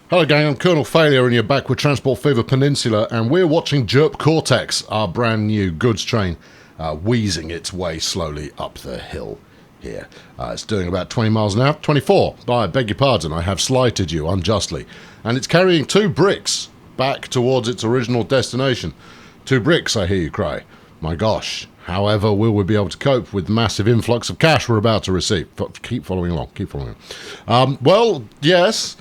Hello gang, I'm Colonel Failure and you're back with Transport Fever Peninsula and we're watching Jerp Cortex, our brand new goods train, wheezing its way slowly up the hill here. It's doing about 20 miles an hour, 24, I beg your pardon, I have slighted you unjustly. And it's carrying 2 bricks back towards its original destination. 2 bricks, I hear you cry. My gosh, however will we be able to cope with the massive influx of cash we're about to receive? Keep following along, keep following along. Well, yes.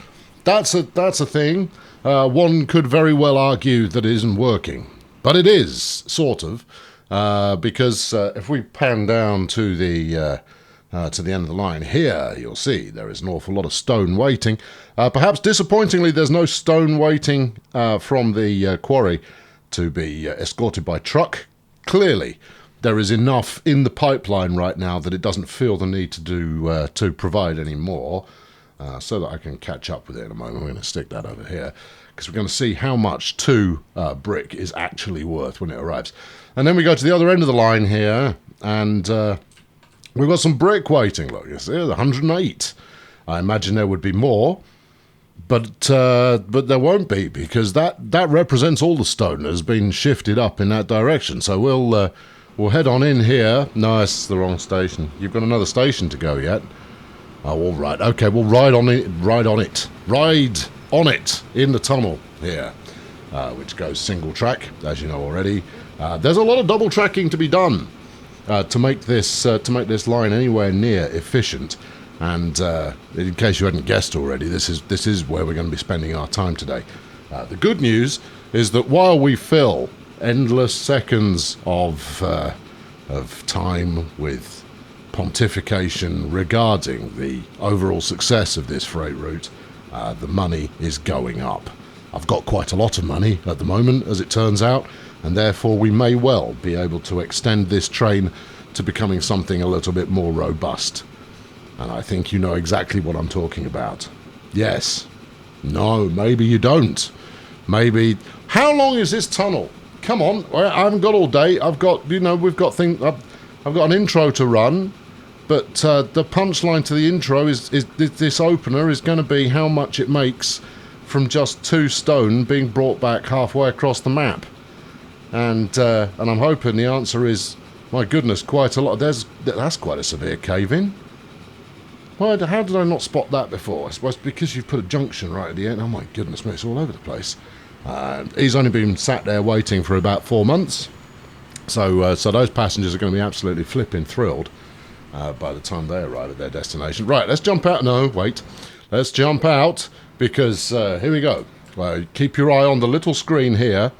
That's a thing. One could very well argue that it isn't working. But it is, sort of. Because if we pan down to the end of the line here, you'll see there is an awful lot of stone waiting. Perhaps disappointingly, there's no stone waiting from the quarry to be escorted by truck. Clearly, there is enough in the pipeline right now that it doesn't feel the need to provide any more. So that I can catch up with it in a moment. We're going to stick that over here because we're going to see how much 2 brick is actually worth when it arrives. And then we go to the other end of the line here and we've got some brick waiting. Look, you see, 108. I imagine there would be more, but there won't be because that represents all the stone that has been shifted up in that direction. So we'll head on in here. No, it's the wrong station. You've got another station to go yet. Oh, all right. Okay, we'll ride on it in the tunnel here, which goes single track, as you know already. There's a lot of double tracking to be done to make this line anywhere near efficient. And in case you hadn't guessed already, this is where we're going to be spending our time today. The good news is that while we fill endless seconds of time with pontification regarding the overall success of this freight route, the money is going up. I've got quite a lot of money at the moment, as it turns out, and therefore we may well be able to extend this train to becoming something a little bit more robust. And I think you know exactly what I'm talking about. Yes. No, maybe you don't. Maybe... How long is this tunnel? Come on, I haven't got all day. I've got, we've got things... I've got an intro to run. But the punchline to the intro is this opener is going to be how much it makes from just 2 stone being brought back halfway across the map. And I'm hoping the answer is, my goodness, quite a lot. That's quite a severe cave-in. How did I not spot that before? I suppose because you've put a junction right at the end. Oh my goodness me, it's all over the place. He's only been sat there waiting for about 4 months. So those passengers are going to be absolutely flipping thrilled by the time they arrive at their destination. Right, let's jump out. No, wait. Let's jump out because here we go. Keep your eye on the little screen here.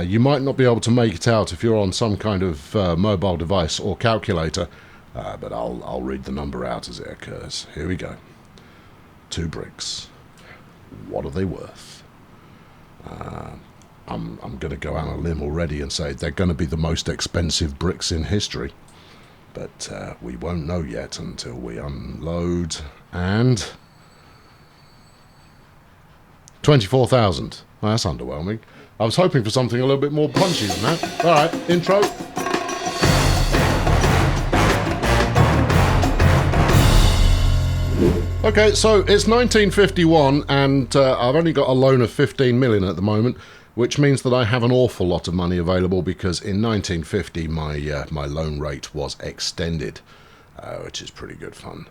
You might not be able to make it out if you're on some kind of mobile device or calculator, but I'll read the number out as it occurs. Here we go. 2 bricks. What are they worth? I'm going to go out on a limb already and say they're going to be the most expensive bricks in history. But we won't know yet until we unload. And 24,000. Well, that's underwhelming. I was hoping for something a little bit more punchy than that. All right, intro. Okay, so it's 1951, and I've only got a loan of 15 million at the moment, which means that I have an awful lot of money available because in 1950 my loan rate was extended, which is pretty good fun.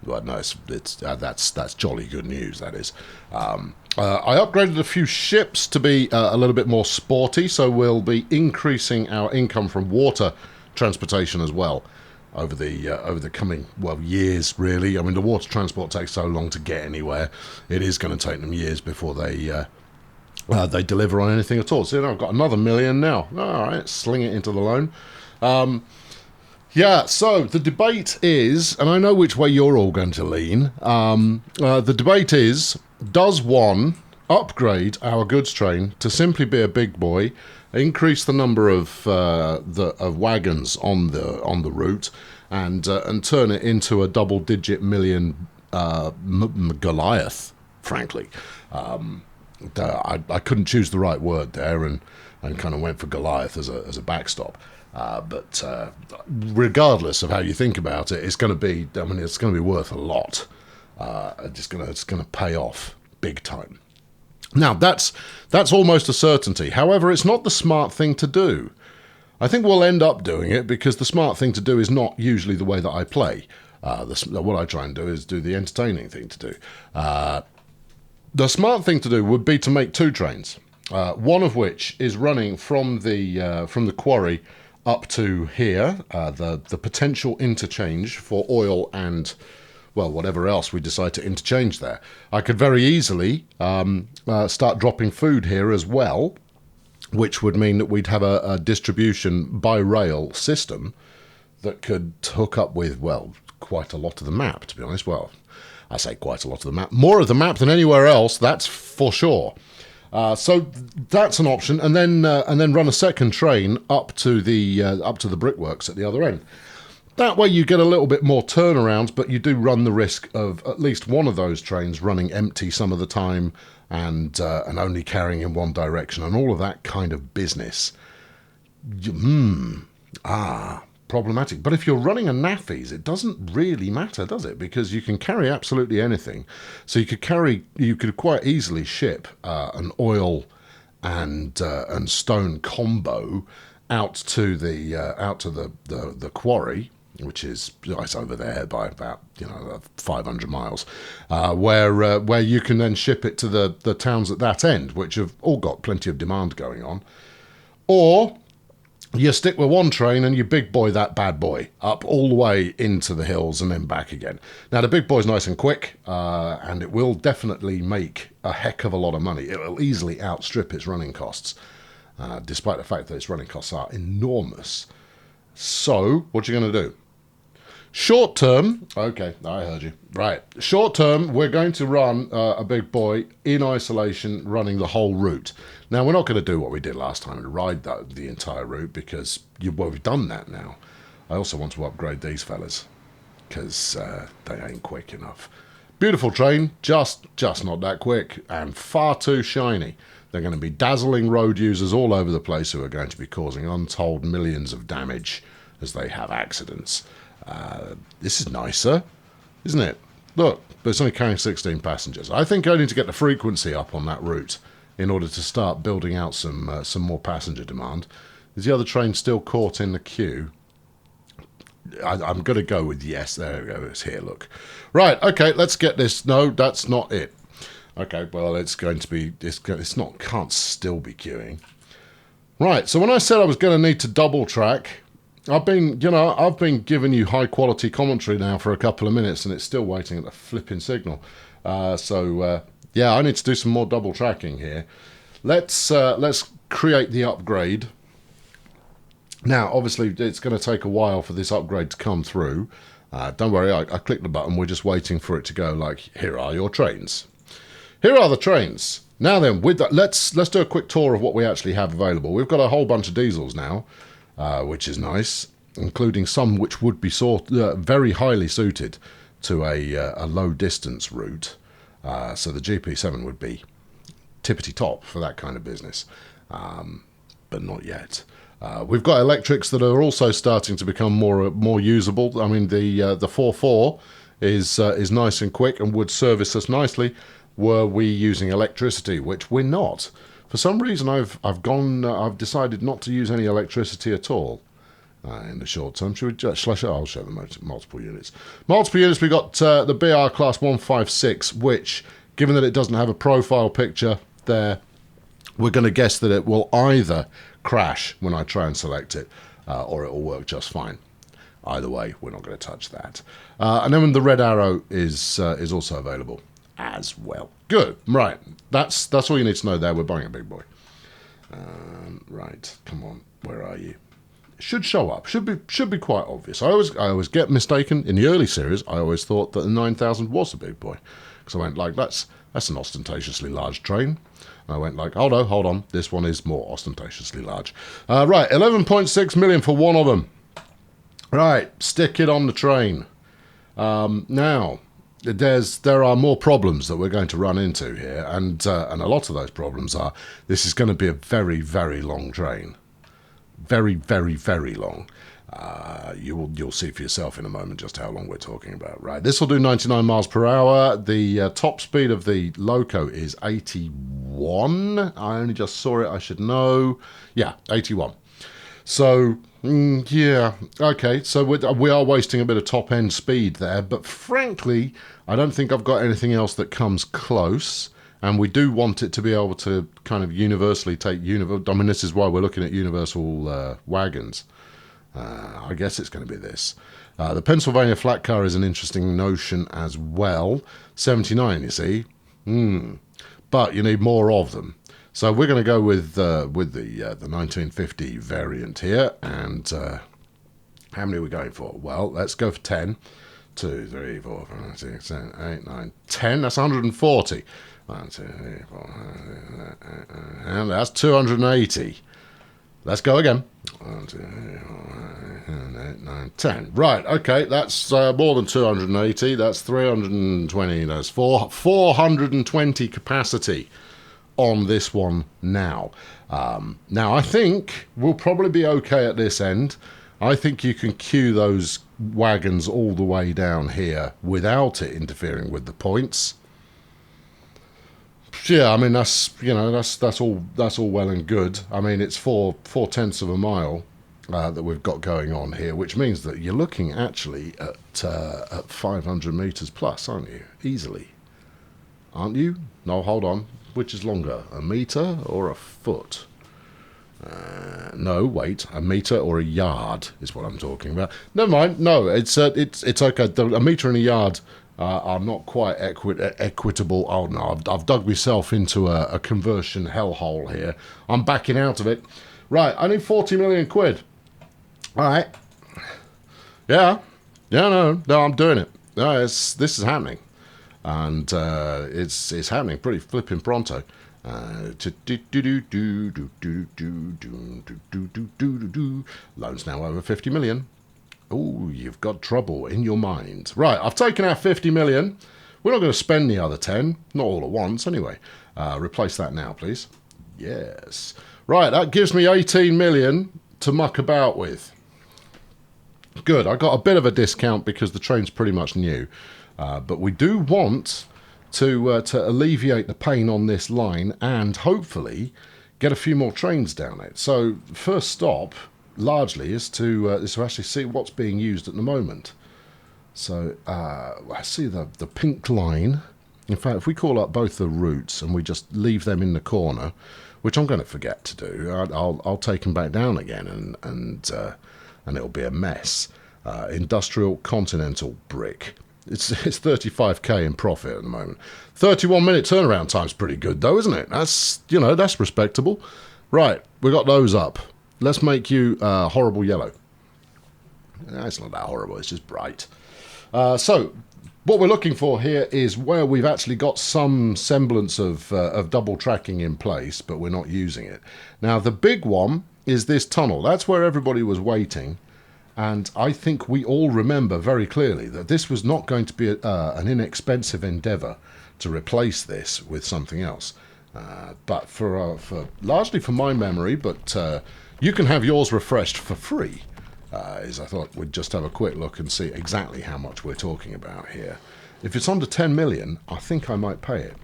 But no, that's jolly good news. That is. I upgraded a few ships to be a little bit more sporty, so we'll be increasing our income from water transportation as well over the coming years. Really, I mean the water transport takes so long to get anywhere. It is going to take them years before they deliver on anything at all. So I've got another million now. All right, sling it into the loan. Yeah, so the debate is, and I know which way you're all going to lean, the debate is, does one upgrade our goods train to simply be a big boy, increase the number of wagons on the route, and turn it into a double-digit million Goliath, frankly. I couldn't choose the right word there and kind of went for Goliath as a backstop. But regardless of how you think about it, it's going to be worth a lot. It's going to pay off big time. Now, that's almost a certainty. However, it's not the smart thing to do. I think we'll end up doing it because the smart thing to do is not usually the way that I play. What I try and do is do the entertaining thing to do. The smart thing to do would be to make 2 trains, one of which is running from the quarry up to here, the potential interchange for oil and, well, whatever else we decide to interchange there. I could very easily start dropping food here as well, which would mean that we'd have a distribution by rail system that could hook up with, well, quite a lot of the map, to be honest. Well, I say quite a lot of the map. More of the map than anywhere else, that's for sure. So that's an option, and then run a second train up to the brickworks at the other end. That way you get a little bit more turnaround, but you do run the risk of at least one of those trains running empty some of the time and only carrying in one direction and all of that kind of business. Problematic. But if you're running a NAFIs, it doesn't really matter, does it? Because you can carry absolutely anything. So you could quite easily ship an oil and stone combo out to the quarry, which is right over there by about 500 miles, where you can then ship it to the towns at that end, which have all got plenty of demand going on, or you stick with one train and you big boy that bad boy up all the way into the hills and then back again. Now, the big boy's nice and quick, and it will definitely make a heck of a lot of money. It will easily outstrip its running costs, despite the fact that its running costs are enormous. So, what are you going to do? Short term, okay, I heard you. Right, short term, we're going to run a big boy in isolation, running the whole route. Now, we're not going to do what we did last time and ride the entire route because we've done that now. I also want to upgrade these fellas because they ain't quick enough. Beautiful train, just not that quick and far too shiny. They're going to be dazzling road users all over the place who are going to be causing untold millions of damage as they have accidents. This is nicer, isn't it? Look, but it's only carrying 16 passengers. I think I need to get the frequency up on that route in order to start building out some more passenger demand. Is the other train still caught in the queue? I'm going to go with yes. There we go. It's here, look. Right, okay, let's get this. No, that's not it. Okay, well, it's going to be... can't still be queuing. Right, so when I said I was going to need to double track... I've been giving you high quality commentary now for a couple of minutes, and it's still waiting at the flipping signal. Yeah, I need to do some more double tracking here. Let's create the upgrade. Now, obviously, it's going to take a while for this upgrade to come through. Don't worry, I clicked the button. We're just waiting for it to go. Like, here are your trains. Here are the trains. Now then, with that, let's do a quick tour of what we actually have available. We've got a whole bunch of diesels now. Which is nice, including some which would be very highly suited to a low-distance route. So the GP7 would be tippity-top for that kind of business, but not yet. We've got electrics that are also starting to become more usable. I mean, the 4.4 is nice and quick and would service us nicely were we using electricity, which we're not. For some reason, I've decided not to use any electricity at all in the short term. I'll show the multiple units. Multiple units, we've got the BR Class 156, which, given that it doesn't have a profile picture there, we're going to guess that it will either crash when I try and select it, or it will work just fine. Either way, we're not going to touch that. And then the red arrow is also available as well. Good. Right. That's all you need to know there. We're buying a big boy. Right. Come on. Where are you? It should show up. Should be quite obvious. I always get mistaken. In the early series, I always thought that the 9000 was a big boy. Because I went like, that's an ostentatiously large train. And I went like, oh no, hold on. This one is more ostentatiously large. Right. 11.6 million for one of them. Right. Stick it on the train. Now... There are more problems that we're going to run into here, and a lot of those problems are this is going to be a very, very long train. Very, very, very long. You'll see for yourself in a moment just how long we're talking about. Right, this will do 99 miles per hour. The top speed of the Loco is 81. 81. I only just saw it, I should know. Yeah, 81. So, yeah, okay, so we are wasting a bit of top-end speed there, but frankly, I don't think I've got anything else that comes close, and we do want it to be able to kind of universally take... I mean, this is why we're looking at universal wagons. I guess it's going to be this. The Pennsylvania flat car is an interesting notion as well. 79, you see. But you need more of them. So we're going to go with the 1950 variant here. And how many are we going for? Well, let's go for 10. 2, 3, 4, 5, 6, 7, 8, 9, 10. That's 140. 1, 2, 3, 4, and that's 280. Let's go again. 1, 2, 3, 4, 5, 8, 9, 10. Right, okay, that's more than 280. That's 320. That's 420 capacity on this one now. Now, I think we'll probably be okay at this end. I think you can queue those wagons all the way down here without it interfering with the points. Yeah, I mean that's all well and good. I mean it's 4/10 of a mile that we've got going on here, which means that you're looking actually at 500 meters plus, aren't you? Easily, aren't you? No, hold on. Which is longer, a meter or a foot? No, wait, a meter or a yard is what I'm talking about. Never mind. No, it's okay. A meter and a yard are not quite equitable. Oh no, I've dug myself into a conversion hellhole here. I'm backing out of it. Right, I need 40 million quid. All right. Yeah, no, I'm doing it. No, this is happening, and it's happening pretty flipping pronto. Loans now over 50 million. Oh, you've got trouble in your mind. Right, I've taken out 50 million. We're not going to spend the other 10, not all at once anyway. Replace that now, please. Yes. Right, that gives me 18 million to muck about with. Good, I got a bit of a discount because the train's pretty much new. But we do want to alleviate the pain on this line and hopefully get a few more trains down it. So first stop largely is to actually see what's being used at the moment. So I see the pink line. In fact, if we call up both the routes and we just leave them in the corner, which I'm going to forget to do, I'll take them back down again and it'll be a mess. Industrial Continental Brick. It's 35k in profit at the moment. 31-minute turnaround time's pretty good though, isn't it? That's respectable. Right, we got those up. Let's make you horrible yellow. It's not that horrible, it's just bright. So, what we're looking for here is where we've actually got some semblance of double tracking in place, but we're not using it. Now, the big one is this tunnel. That's where everybody was waiting. And I think we all remember very clearly that this was not going to be an inexpensive endeavour to replace this with something else. But for largely for my memory, but you can have yours refreshed for free. I thought we'd just have a quick look and see exactly how much we're talking about here. If it's under 10 million, I think I might pay it.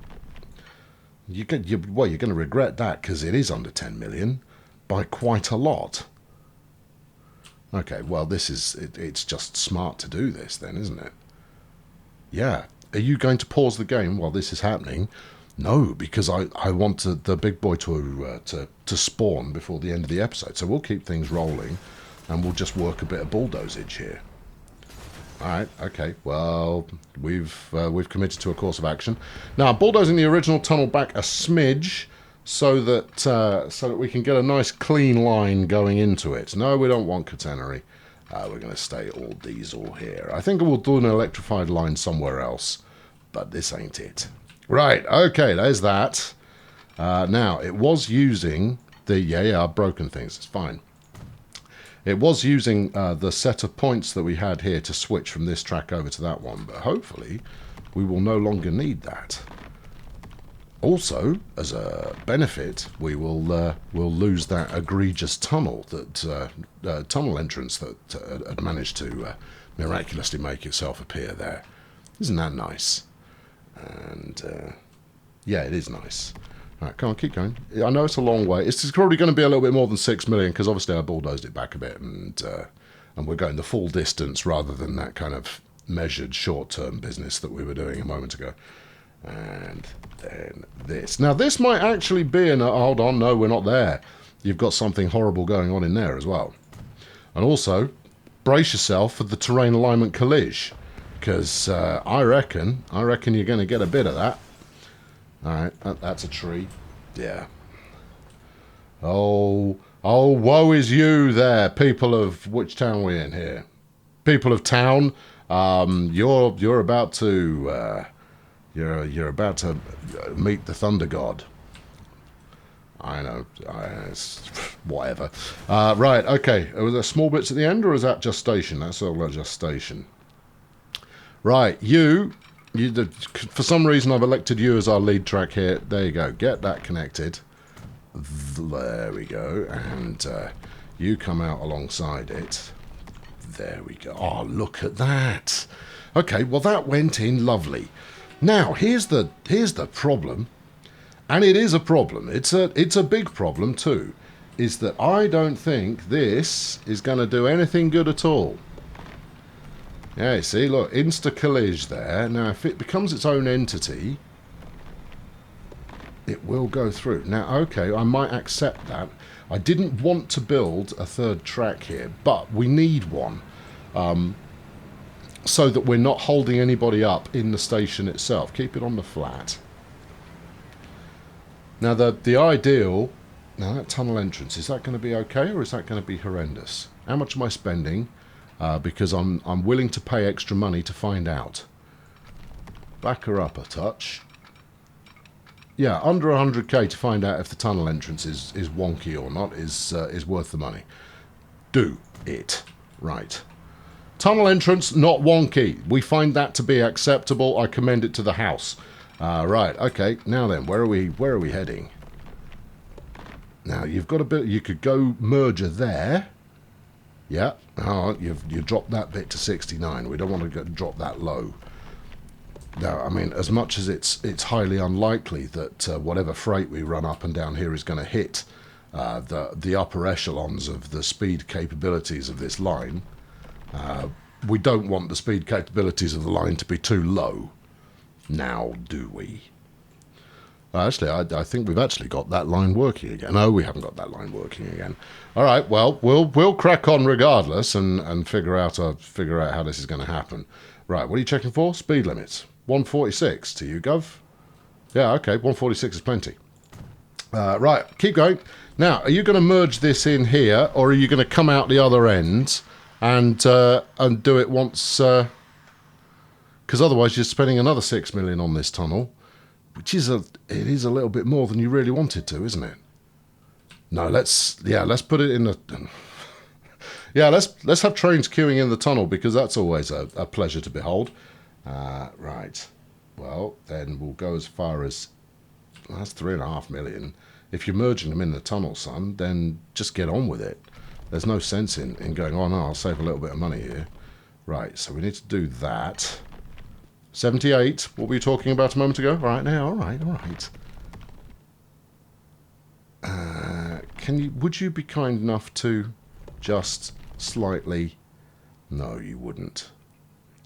You're going to regret that because it is under 10 million by quite a lot. Okay, well, it's just smart to do this then, isn't it? Yeah. Are you going to pause the game while this is happening? No, because I want the big boy to spawn before the end of the episode. So we'll keep things rolling, and we'll just work a bit of bulldozage here. All right, okay. Well, we've committed to a course of action. Now, I'm bulldozing the original tunnel back a smidge, so that we can get a nice clean line going into it. No, we don't want catenary. We're going to stay all diesel here. I think we'll do an electrified line somewhere else, but this ain't it. Right, okay, there's that. Now, it was using I've broken things, it's fine. It was using the set of points that we had here to switch from this track over to that one, but hopefully we will no longer need that. Also, as a benefit, we'll lose that egregious tunnel tunnel entrance that had managed to miraculously make itself appear there. Isn't that nice? And yeah, it is nice. All right, come on, keep going. I know it's a long way. It's probably going to be a little bit more than 6 million because obviously I bulldozed it back a bit, and we're going the full distance rather than that kind of measured short-term business that we were doing a moment ago. And then this. Now this might actually be an... hold on, no, we're not there. You've got something horrible going on in there as well. And also, brace yourself for the terrain alignment collage, because I reckon you're going to get a bit of that. All right, that's a tree. Yeah. Oh, woe is you there, people of... which town we're in here? People of town, you're about to... You're about to meet the Thunder God. I know. Whatever. Right, okay. Was there small bits at the end, or is that just station? That's all just station. Right, you, for some reason I've elected you as our lead track here. There you go. Get that connected. There we go. And you come out alongside it. There we go. Oh, look at that. Okay, well that went in lovely. Now, here's the problem, and it is a problem. It's a big problem too, is that I don't think this is going to do anything good at all. Yeah, see, look, insta-collage there. Now, if it becomes its own entity, it will go through. Now, okay, I might accept that. I didn't want to build a third track here, but we need one. So that we're not holding anybody up in the station itself. Keep it on the flat. Now the ideal... now that tunnel entrance, is that going to be okay, or is that going to be horrendous? How much am I spending? Because I'm willing to pay extra money to find out. Back her up a touch. Yeah, under 100k to find out if the tunnel entrance is wonky or not is worth the money. Do it. Right. Tunnel entrance, not wonky. We find that to be acceptable. I commend it to the house. Right, okay. Now then, where are we heading? Now, you've got a bit... you could go merger there. Yeah. Oh, you've dropped that bit to 69. We don't want to drop that low. Now, I mean, as much as it's highly unlikely that whatever freight we run up and down here is going to hit the upper echelons of the speed capabilities of this line... we don't want the speed capabilities of the line to be too low. Now, do we? Actually, I think we've actually got that line working again. No, we haven't got that line working again. All right, well, we'll crack on regardless and figure out how this is going to happen. Right, what are you checking for? Speed limits. 146 to you, Gov. Yeah, okay, 146 is plenty. Right, keep going. Now, are you going to merge this in here, or are you going to come out the other end and do it once? Because otherwise you're spending another 6 million on this tunnel, which is it is a little bit more than you really wanted to, isn't it? No, let's put it in the... yeah, let's have trains queuing in the tunnel, because that's always a pleasure to behold. Right. Well, then we'll go as far as... that's 3.5 million. If you're merging them in the tunnel, son, then just get on with it. There's no sense in going, oh no, I'll save a little bit of money here. Right, so we need to do that. 78, what were you talking about a moment ago? All right, now, all right. Would you be kind enough to just slightly... no, you wouldn't.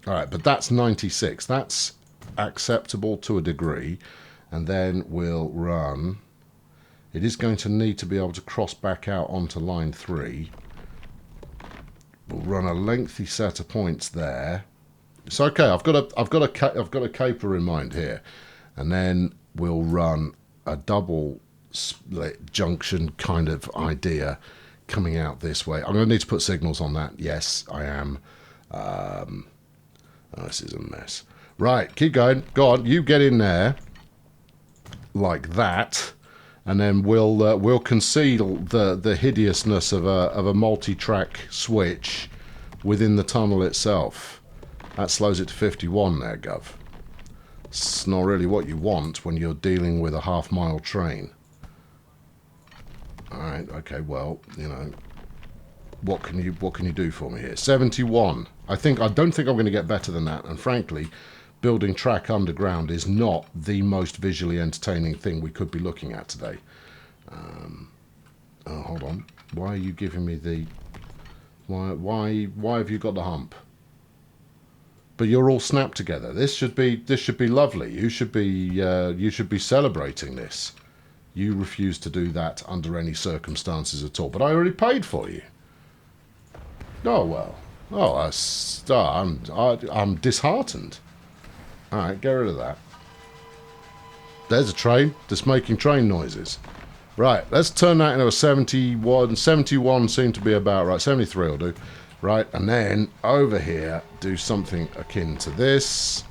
All right, but that's 96. That's acceptable to a degree. And then we'll run... it is going to need to be able to cross back out onto line 3. We'll run a lengthy set of points there. It's okay. I've got a caper in mind here, and then we'll run a double split junction kind of idea coming out this way. I'm going to need to put signals on that. Yes, I am. Oh, this is a mess. Right, keep going. Go on. You get in there like that. And then we'll conceal the hideousness of a multi-track switch within the tunnel itself. That slows it to 51 there, Gov. It's not really what you want when you're dealing with a half-mile train. All right, okay, well, you know, what can you do for me here? 71. I don't think I'm going to get better than that. And frankly, building track underground is not the most visually entertaining thing we could be looking at today. Oh, hold on. Why are you giving me the... Why have you got the hump? But you're all snapped together. This should be lovely. You should be celebrating this. You refuse to do that under any circumstances at all. But I already paid for you. Oh well. Oh, I'm disheartened. All right, get rid of that. There's a train that's making train noises. Right, let's turn that into a 71. 71 seemed to be about right. 73 will do. Right, and then over here, do something akin to this.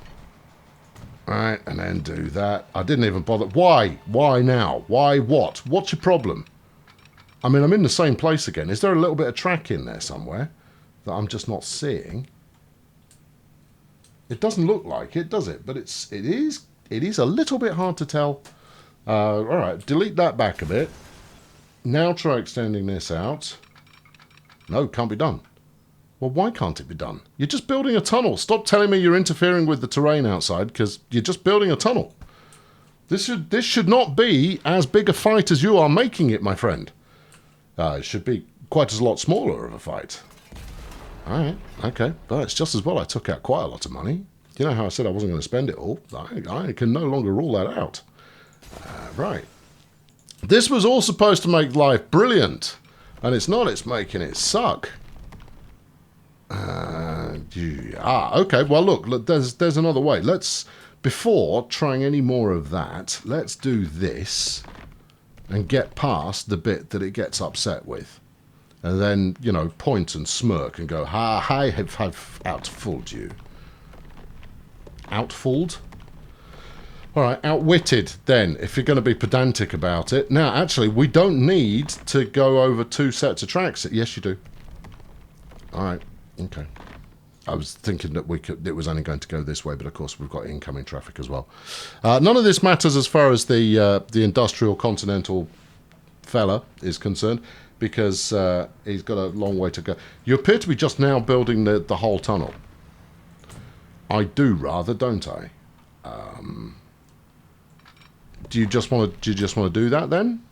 Right, and then do that. I didn't even bother. Why? Why now? Why what? What's your problem? I mean, I'm in the same place again. Is there a little bit of track in there somewhere that I'm just not seeing? It doesn't look like it, does it? But it is a little bit hard to tell. All right, delete that back a bit. Now try extending this out. No, can't be done. Well, why can't it be done? You're just building a tunnel. Stop telling me you're interfering with the terrain outside, because you're just building a tunnel. This should not be as big a fight as you are making it, my friend. It should be quite a lot smaller of a fight. All right, okay. Well, it's just as well I took out quite a lot of money. You know how I said I wasn't going to spend it all? I can no longer rule that out. Right. This was all supposed to make life brilliant. And it's not. It's making it suck. Okay. Well, look, there's another way. Before trying any more of that, let's do this and get past the bit that it gets upset with. And then, you know, point and smirk and go, I have outfooled you. Outfooled? All right, outwitted then, if you're going to be pedantic about it. Now, actually, we don't need to go over 2 sets of tracks. Yes, you do. All right, okay. I was thinking that it was only going to go this way, but of course we've got incoming traffic as well. None of this matters as far as the industrial continental fella is concerned, because he's got a long way to go. You appear to be just now building the whole tunnel. I do rather, don't I? Do you just want to do that then?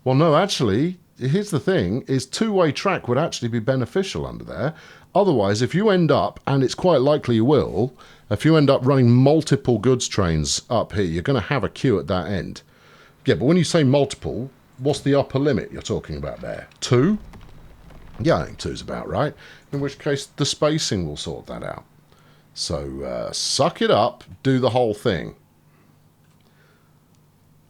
Well, no, actually, here's the thing: is two-way track would actually be beneficial under there. Otherwise, if you end up, and it's quite likely you will, if you end up running multiple goods trains up here, you're going to have a queue at that end. Yeah, but when you say multiple, what's the upper limit you're talking about there? 2? Yeah, I think 2's about right. In which case, the spacing will sort that out. So, suck it up, do the whole thing.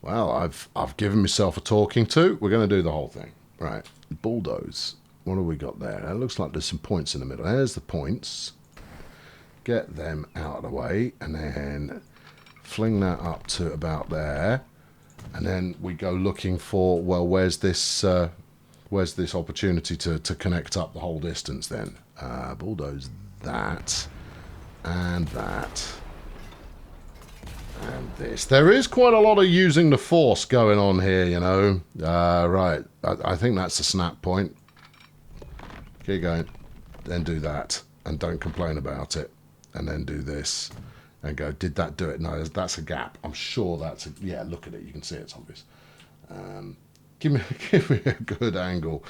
Well, I've given myself a talking to. We're going to do the whole thing. Right, bulldoze. What have we got there? It looks like there's some points in the middle. There's the points. Get them out of the way, and then fling that up to about there. And then we go looking for, well, where's this opportunity to connect up the whole distance then? Bulldoze that, and that, and this. There is quite a lot of using the force going on here, you know. Right, I think that's a snap point. Keep going, then do that, and don't complain about it, and then do this, and go, did that do it? No, that's a gap. I'm sure that's a, yeah, look at it, you can see it's obvious. Give me a good angle.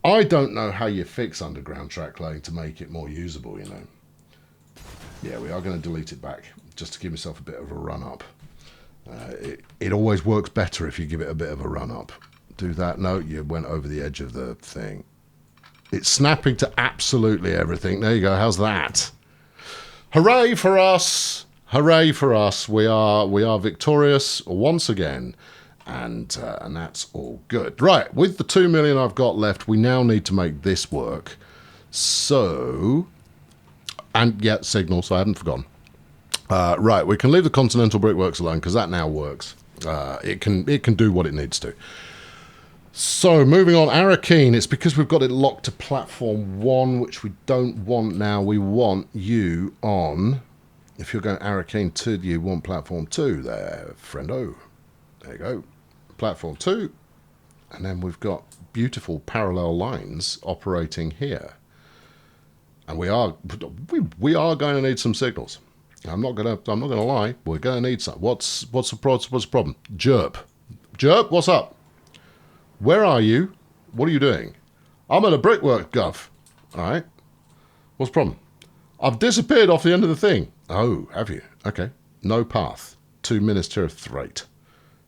I don't know how you fix underground track laying to make it more usable, you know. Yeah, we are going to delete it back, just to give myself a bit of a run-up. It always works better if you give it a bit of a run-up. Do that. No, you went over the edge of the thing. It's snapping to absolutely everything. There you go. How's that? Hooray for us! Hooray for us! We are victorious once again, and that's all good. Right, with the 2 million I've got left, we now need to make this work. So, and yeah, signal. So I haven't forgotten. Right, we can leave the Continental Brickworks alone because that now works. It can do what it needs to. So, moving on, Arakeen, it's because we've got it locked to platform 1, which we don't want now. We want you on, if you're going Arakeen 2, you want platform 2 there, friendo. There you go. Platform 2. And then we've got beautiful parallel lines operating here. And we are going to need some signals. I'm not gonna lie. We're gonna need some. What's the problem? Jerp, what's up? Where are you? What are you doing? I'm at a brickwork, Gov. All right. What's the problem? I've disappeared off the end of the thing. Oh, have you? Okay. No path to Minister of Thrate.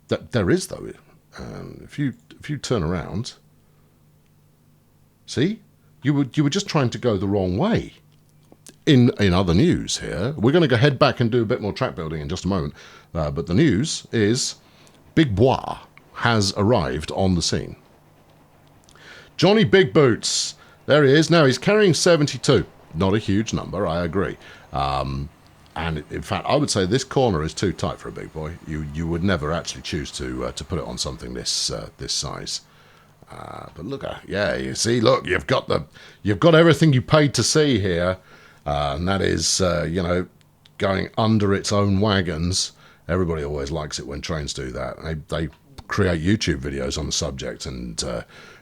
There is though. If you turn around, see, you were just trying to go the wrong way. In other news here, we're going to go head back and do a bit more track building in just a moment. But the news is Big Bois has arrived on the scene. Johnny Big Boots. There he is. Now he's carrying 72. Not a huge number, I agree. And in fact, I would say this corner is too tight for a big boy. You would never actually choose to put it on something this size. But look, yeah, you see, look, you've got everything you paid to see here, and that is, going under its own wagons. Everybody always likes it when trains do that. They create YouTube videos on the subject, and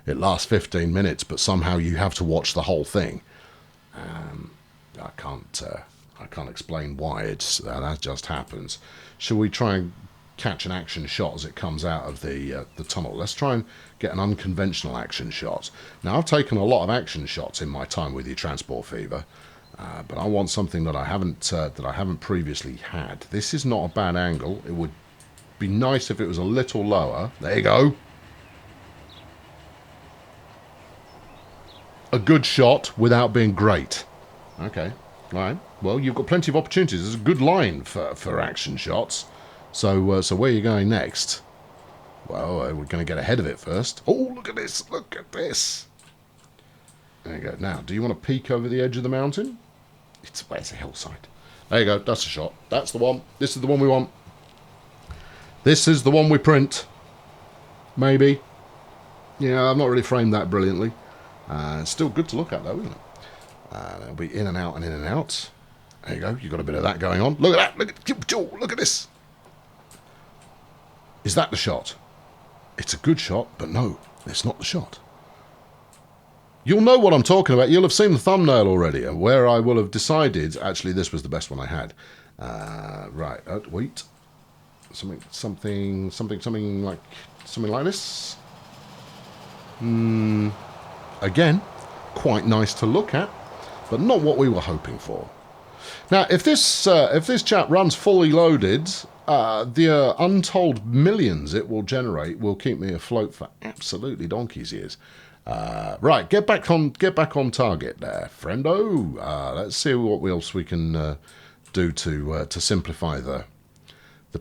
it lasts 15 minutes, but somehow you have to watch the whole thing. I can't explain why that just happens. Shall we try and catch an action shot as it comes out of the tunnel? Let's try and get an unconventional action shot. Now, I've taken a lot of action shots in my time with you, Transport Fever, but I want something that I haven't previously had. This is not a bad angle. It would be nice if it was a little lower. There you go. A good shot without being great. Okay, all right. Well, you've got plenty of opportunities. There's a good line for action shots. So where are you going next? Well, we're going to get ahead of it first. Oh, look at this. Look at this. There you go. Now, do you want to peek over the edge of the mountain? Where's the hillside? There you go. That's a shot. That's the one. This is the one we want. This is the one we print. Maybe. Yeah, I've not really framed that brilliantly. It's still good to look at, though, isn't it? It'll be in and out and in and out. There you go. You've got a bit of that going on. Look at that. Look at this. Is that the shot? It's a good shot, but no, it's not the shot. You'll know what I'm talking about. You'll have seen the thumbnail already, where I will have decided, actually, this was the best one I had. Right. Wait. Something like this. Again, quite nice to look at, but not what we were hoping for. Now, if this chap runs fully loaded, the untold millions it will generate will keep me afloat for absolutely donkey's years. Right, get back on target there, friendo. Let's see what else we can do to simplify the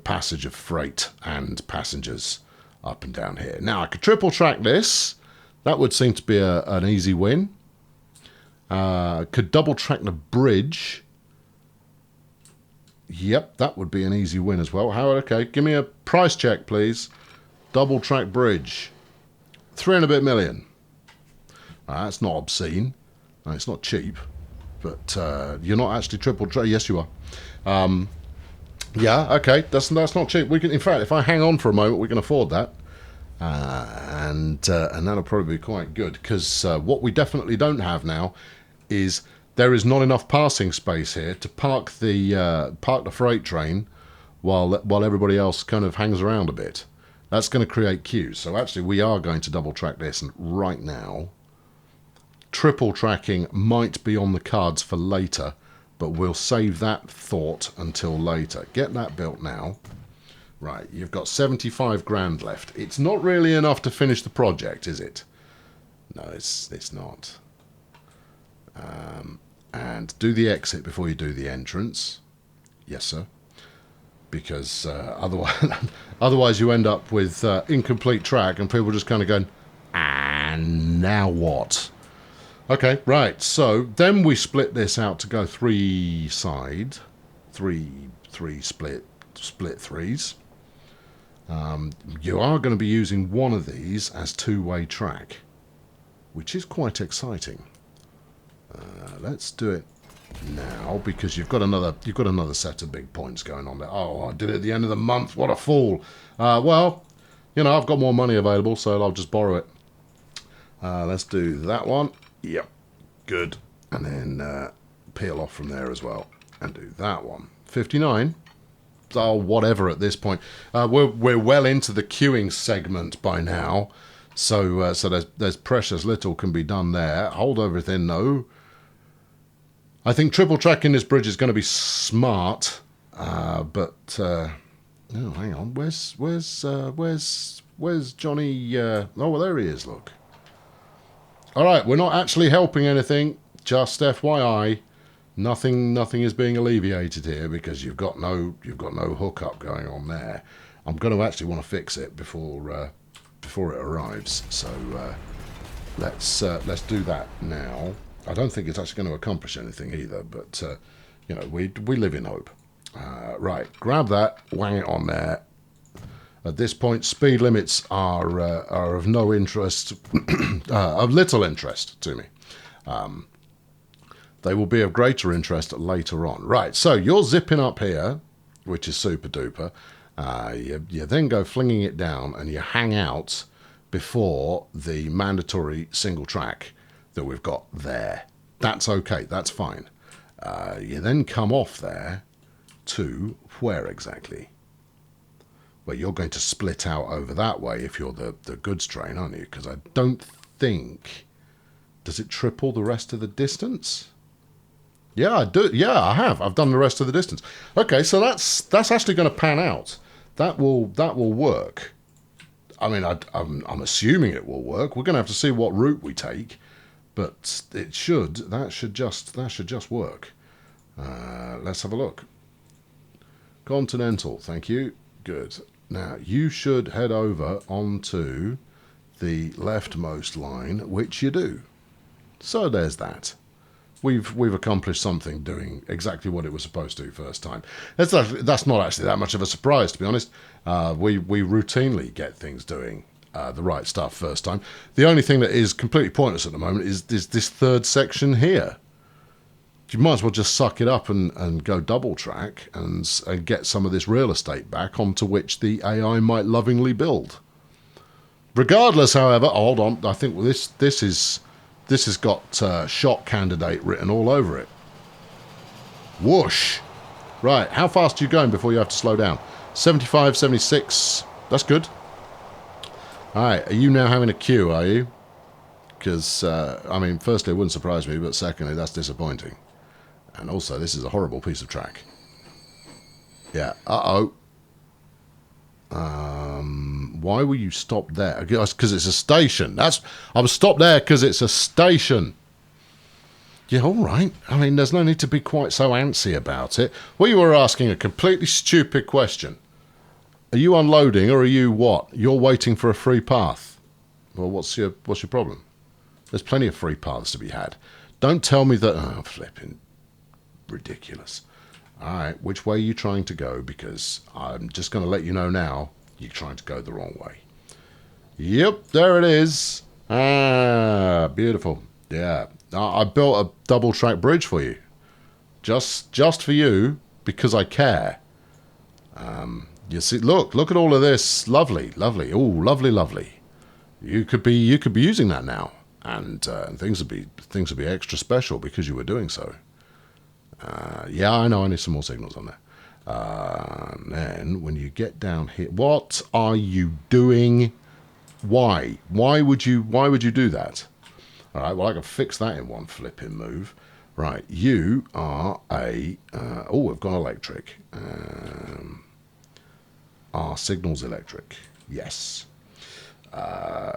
passage of freight and passengers up and down here. Now, I could triple track this. That would seem to be an easy win. Could double track the bridge. Yep, that would be an easy win as well. Okay, give me a price check, please. Double track bridge. 3 and a bit million. That's not obscene. It's not cheap. But you're not actually triple track. Yes, you are. Yeah, okay, that's not cheap. We can, in fact, if I hang on for a moment, we can afford that. And that'll probably be quite good, because what we definitely don't have now is there is not enough passing space here to park the freight train while everybody else kind of hangs around a bit. That's going to create queues. So actually we are going to double track this, and right now triple tracking might be on the cards for later, but we'll save that thought until later. Get that built now. Right, you've got 75 grand left. It's not really enough to finish the project, is it? No, it's not. And do the exit before you do the entrance. Yes, sir. Because otherwise you end up with incomplete track and people just kind of going, and now what? Okay, right. So then we split this out to go three split threes. You are going to be using one of these as two-way track, which is quite exciting. Let's do it now, because you've got another set of big points going on there. Oh, I did it at the end of the month. What a fool! Well, I've got more money available, so I'll just borrow it. Let's do that one. Yep, good. And then peel off from there as well, and do that one. 59. Oh, whatever at this point. We're well into the queuing segment by now. So there's precious little can be done there. Hold everything, though. I think triple tracking this bridge is going to be smart. But oh, hang on. Where's Johnny? Oh, well, there he is. Look. All right, we're not actually helping anything. Just FYI, nothing is being alleviated here because you've got no hookup going on there. I'm going to actually want to fix it before it arrives. So let's do that now. I don't think it's actually going to accomplish anything either, but you know, we live in hope. Right, grab that, wang it on there. At this point, speed limits are of no interest, of little interest to me. They will be of greater interest later on. Right, so you're zipping up here, which is super duper. You then go flinging it down and you hang out before the mandatory single track that we've got there. That's okay, that's fine. You then come off there to where exactly? Well, you're going to split out over that way if you're the goods train, aren't you? Because I don't think... Does it triple the rest of the distance? Yeah, I do. Yeah, I have. I've done the rest of the distance. Okay, so that's actually going to pan out. That will work. I mean, I'm assuming it will work. We're going to have to see what route we take, but that should just work. Let's have a look. Continental, thank you. Good. Now, you should head over onto the leftmost line, which you do. So there's that. We've accomplished something doing exactly what it was supposed to first time. That's not actually that much of a surprise, to be honest. We routinely get things doing the right stuff first time. The only thing that is completely pointless at the moment is this third section here. You might as well just suck it up and go double track and get some of this real estate back onto which the AI might lovingly build. Regardless, however, hold on, I think this has got shot candidate written all over it. Whoosh! Right, how fast are you going before you have to slow down? 75, 76, that's good. Alright, are you now having a queue, are you? Because, I mean, firstly, it wouldn't surprise me, but secondly, that's disappointing. And also, this is a horrible piece of track. Yeah, uh-oh. Why were you stopped there? Because it's a station. I was stopped there because it's a station. Yeah, all right. I mean, there's no need to be quite so antsy about it. Well, you were asking a completely stupid question. Are you unloading or are you what? You're waiting for a free path. Well, what's your problem? There's plenty of free paths to be had. Don't tell me that... Oh, flipping ridiculous. All right, which way are you trying to go? Because I'm just going to let you know now, you're trying to go the wrong way. Yep, there it is. Ah, beautiful. Yeah, I built a double track bridge for you. Just for you, because I care. You see, look at all of this. Lovely, lovely. Oh, lovely, lovely. You could be using that now, and things would be extra special because you were doing so. Yeah, I know. I need some more signals on there. And then when you get down here, what are you doing? Why? Why would you do that? All right. Well, I can fix that in one flipping move. Right. You are a. Oh, we've gone electric. Our signal's electric. Yes.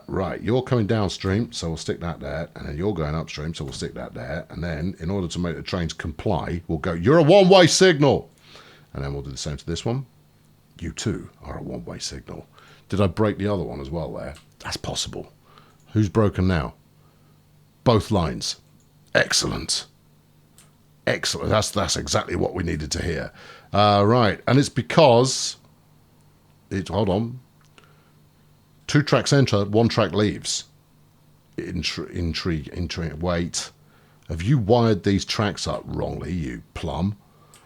Right, you're coming downstream, so we'll stick that there, and then you're going upstream, so we'll stick that there, and then in order to make the trains comply, we'll go, you're a one-way signal, and then we'll do the same to this one. You too are a one-way signal. Did I break the other one as well there? That's possible. Who's broken now? Both lines. Excellent. Excellent. That's exactly what we needed to hear. Right, and it's because hold on. 2 tracks enter, 1 track leaves. Intrigue. Wait. Have you wired these tracks up wrongly, you plum?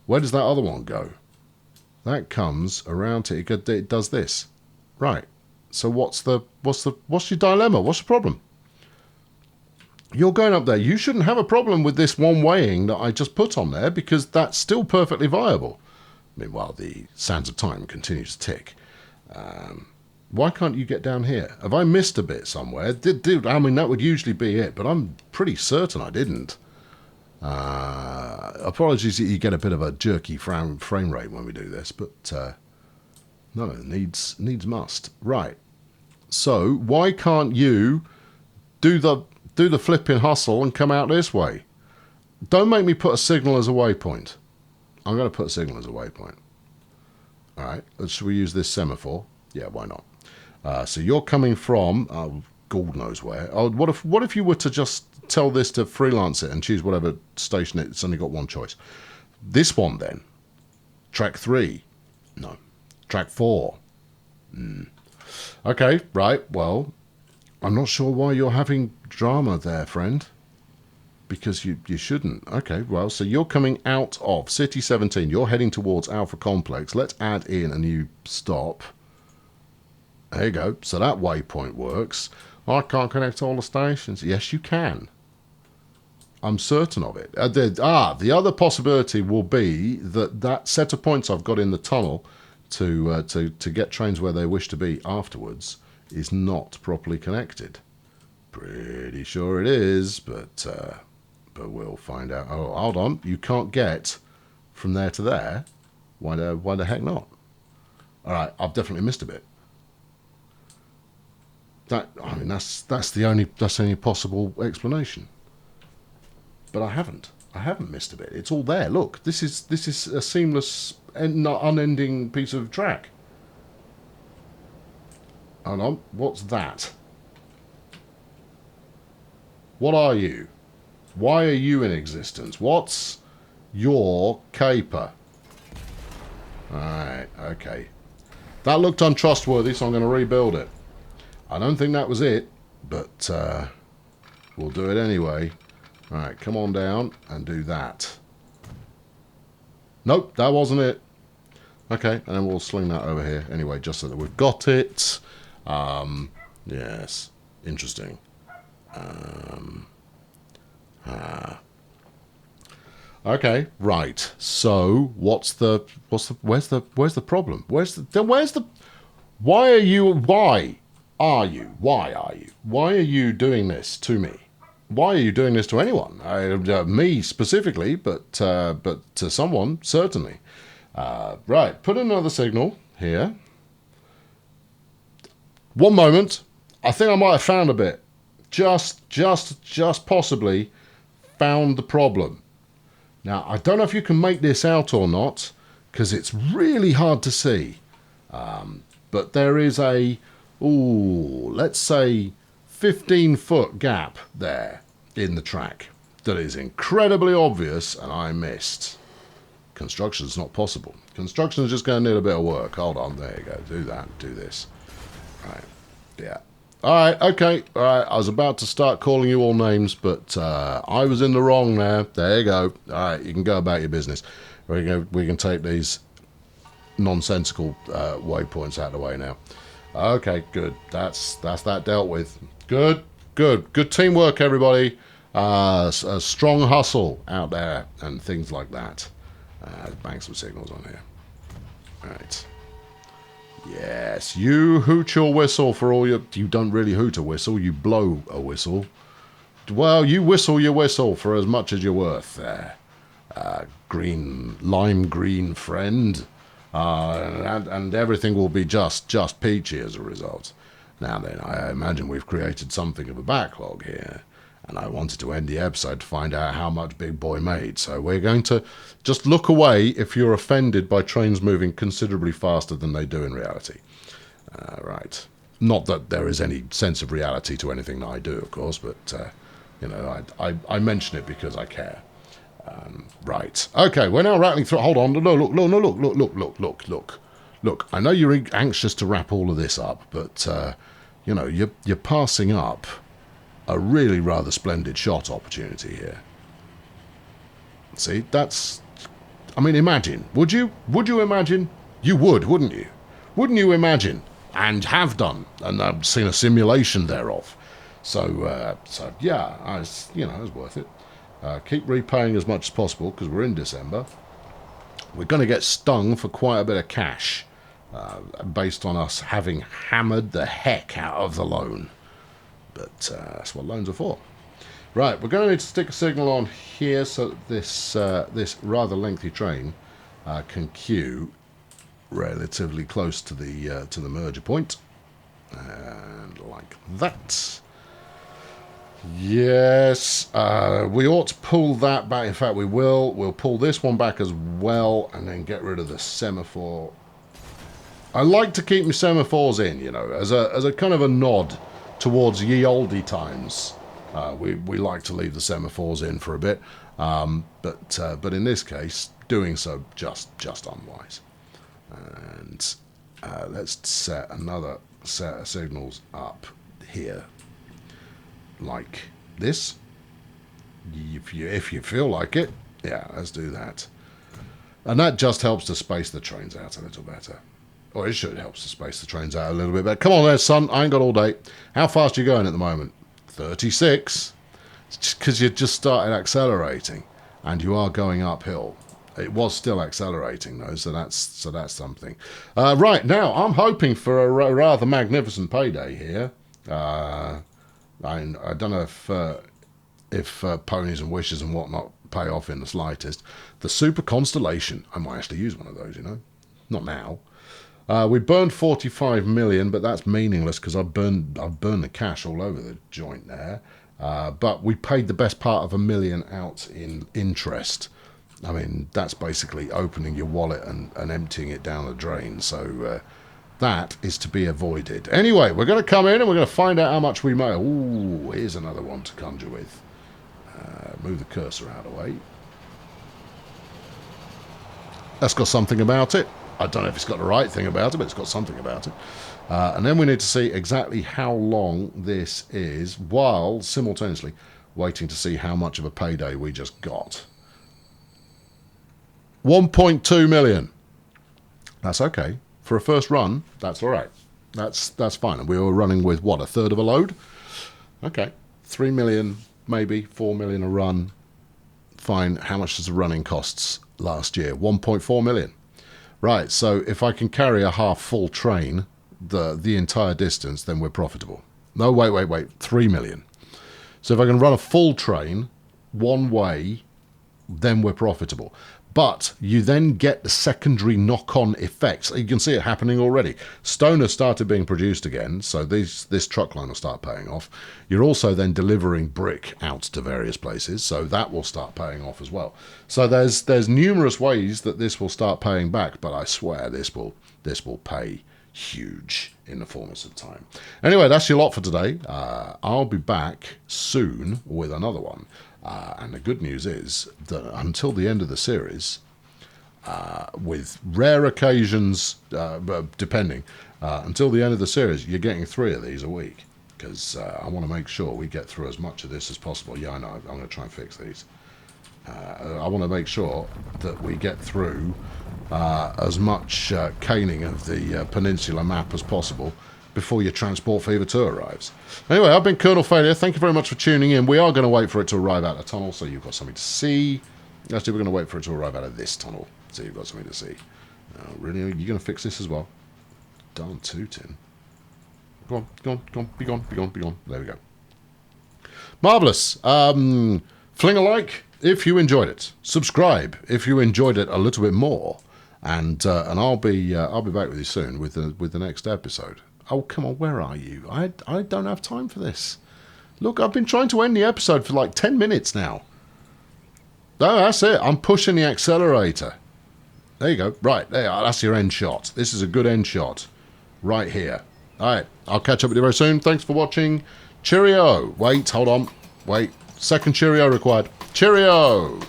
Where does that other one go? That comes around to it does this. Right. So what's your dilemma? What's the problem? You're going up there. You shouldn't have a problem with this one weighing that I just put on there because that's still perfectly viable. Meanwhile, the sands of time continues to tick. Why can't you get down here? Have I missed a bit somewhere? I mean, that would usually be it, but I'm pretty certain I didn't. Apologies that you get a bit of a jerky frame rate when we do this, but no, needs must. Right. So why can't you do the flipping hustle and come out this way? Don't make me put a signal as a waypoint. I'm going to put a signal as a waypoint. All right. Should we use this semaphore? Yeah, why not? So you're coming from, God knows where. Oh, what if you were to just tell this to freelance it and choose whatever station it's only got one choice? This one then. Track 3. No. Track 4. Okay, right. Well, I'm not sure why you're having drama there, friend. Because you shouldn't. Okay, well, so you're coming out of City 17. You're heading towards Alpha Complex. Let's add in a new stop. There you go. So that waypoint works. I can't connect all the stations. Yes, you can. I'm certain of it. The other possibility will be that set of points I've got in the tunnel to get trains where they wish to be afterwards is not properly connected. Pretty sure it is, but we'll find out. Oh, hold on. You can't get from there to there. Why the heck not? All right, I've definitely missed a bit. That's the only possible explanation. But I haven't missed a bit. It's all there. Look, this is a seamless, unending piece of track. Hold on, what's that? What are you? Why are you in existence? What's your caper? Alright, okay. That looked untrustworthy, so I'm going to rebuild it. I don't think that was it, but we'll do it anyway. Alright, come on down and do that. Nope, that wasn't it. Okay, and then we'll sling that over here anyway, just so that we've got it. Yes, interesting. Okay, right. So, where's the problem? Why are you doing this to me? Why are you doing this to anyone? Me specifically, but to someone, certainly. Right, put another signal here. One moment. I think I might have found a bit. Just possibly found the problem. Now, I don't know if you can make this out or not, because it's really hard to see. But there is let's say 15-foot gap there in the track that is incredibly obvious, and I missed. Construction's not possible. Construction's just going to need a bit of work. Hold on, there you go. Do that, do this. Right, yeah. Alright, okay. Alright, I was about to start calling you all names, but I was in the wrong there. There you go. Alright, you can go about your business. We can take these nonsensical waypoints out of the way now. Okay, good. That's that dealt with. Good teamwork, everybody. A strong hustle out there and things like that. Bang some signals on here. Alright. Yes, you hoot your whistle for all your... You don't really hoot a whistle, you blow a whistle. Well, you whistle your whistle for as much as you're worth there. Lime green friend. And everything will be just peachy as a result. Now then, I imagine we've created something of a backlog here. And I wanted to end the episode to find out how much Big Boy made. So we're going to just look away if you're offended by trains moving considerably faster than they do in reality. Right. Not that there is any sense of reality to anything that I do, of course, but, I mention it because I care. Right. Okay, we're now rattling through... Hold on. No, look. Look, I know you're anxious to wrap all of this up, but, you're passing up a really rather splendid shot opportunity here. See, that's... I mean, imagine. Would you imagine? You would, wouldn't you? Wouldn't you imagine? And have done. And I've seen a simulation thereof. So yeah, it was worth it. Keep repaying as much as possible, because we're in December. we're going to get stung for quite a bit of cash based on us having hammered the heck out of the loan. But that's what loans are for. Right, we're going to need to stick a signal on here so that this rather lengthy train can queue relatively close to the merger point, and like that. Yes, we ought to pull that back. In fact, we will. We'll pull this one back as well, and then get rid of the semaphore. I like to keep my semaphores in, you know, as a kind of a nod towards ye olde times. We like to leave the semaphores in for a bit, but in this case, doing so just unwise. And let's set another set of signals up here, like this. If you feel like it, yeah, let's do that. And that just helps to space the trains out a little better. Or it should help to space the trains out a little bit better. Come on there, son. I ain't got all day. How fast are you going at the moment? 36. It's because you just started accelerating, and you are going uphill. It was still accelerating though, so that's something. Right now, I'm hoping for a rather magnificent payday here. I don't know if ponies and wishes and whatnot pay off in the slightest. The Super Constellation. I might actually use one of those, you know. Not now. We burned 45 million, but that's meaningless because I've burned the cash all over the joint there. But we paid the best part of $1 million out in interest. I mean, that's basically opening your wallet and emptying it down the drain. So that is to be avoided. Anyway, we're going to come in and we're going to find out how much we made. Ooh, here's another one to conjure with. Move the cursor out of the way. That's got something about it. I don't know if it's got the right thing about it, but it's got something about it. And then we need to see exactly how long this is, while simultaneously waiting to see how much of a payday we just got. 1.2 million. That's okay. For a first run, that's all right. That's fine. And we were running with, what, a third of a load? Okay. 3 million, maybe 4 million a run. Fine. How much does the running costs last year? 1.4 million. Right, so if I can carry a half full train the entire distance, then we're profitable. No, wait, 3 million. So if I can run a full train one way, then we're profitable. But you then get the secondary knock-on effects. You can see it happening already. Stone has started being produced again, so this truck line will start paying off. You're also then delivering brick out to various places, so that will start paying off as well. So there's numerous ways that this will start paying back, but I swear this will pay huge in the fullness of time. Anyway, that's your lot for today. I'll be back soon with another one. And the good news is that until the end of the series, with rare occasions, depending, until the end of the series, you're getting 3 of these a week. Because I want to make sure we get through as much of this as possible. Yeah, I know, I'm going to try and fix these. I want to make sure that we get through as much caning of the peninsula map as possible before your Transport Fever 2 arrives. Anyway, I've been Colonel Failure. Thank you very much for tuning in. We are going to wait for it to arrive out of the tunnel, so you've got something to see. Actually, we're going to wait for it to arrive out of this tunnel, so you've got something to see. Really? You're going to fix this as well? Darn tootin'. Go on. Be gone. There we go. Marvellous. Fling a like if you enjoyed it. Subscribe if you enjoyed it a little bit more. And I'll be back with you soon with the next episode. Oh, come on, where are you? I don't have time for this. Look, I've been trying to end the episode for like 10 minutes now. No, that's it. I'm pushing the accelerator. There you go. Right, there you are. That's your end shot. This is a good end shot. Right here. All right, I'll catch up with you very soon. Thanks for watching. Cheerio. Wait, hold on. Wait. Second cheerio required. Cheerio.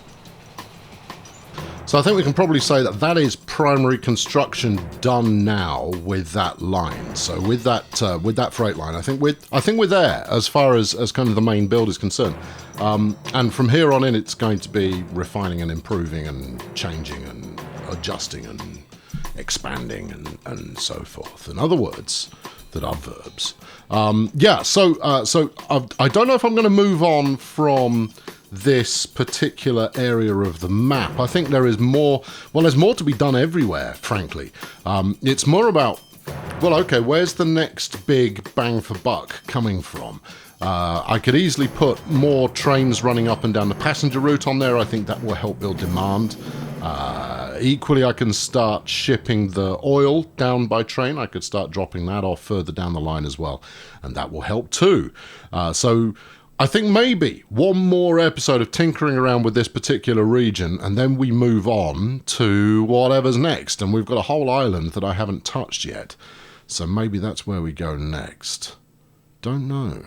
So I think we can probably say that is primary construction done now with that line. So with that freight line, I think we're there as far as kind of the main build is concerned. And from here on in, it's going to be refining and improving and changing and adjusting and expanding and so forth. In other words, that are verbs. So I don't know if I'm going to move on from this particular area of the map. I think there is more, well, there's more to be done everywhere, frankly. It's more about, well, okay, where's the next big bang for buck coming from? I could easily put more trains running up and down the passenger route on there. I think that will help build demand. Equally, I can start shipping the oil down by train. I could start dropping that off further down the line as well, and that will help too. So I think maybe one more episode of tinkering around with this particular region, and then we move on to whatever's next. And we've got a whole island that I haven't touched yet. So maybe that's where we go next. Don't know.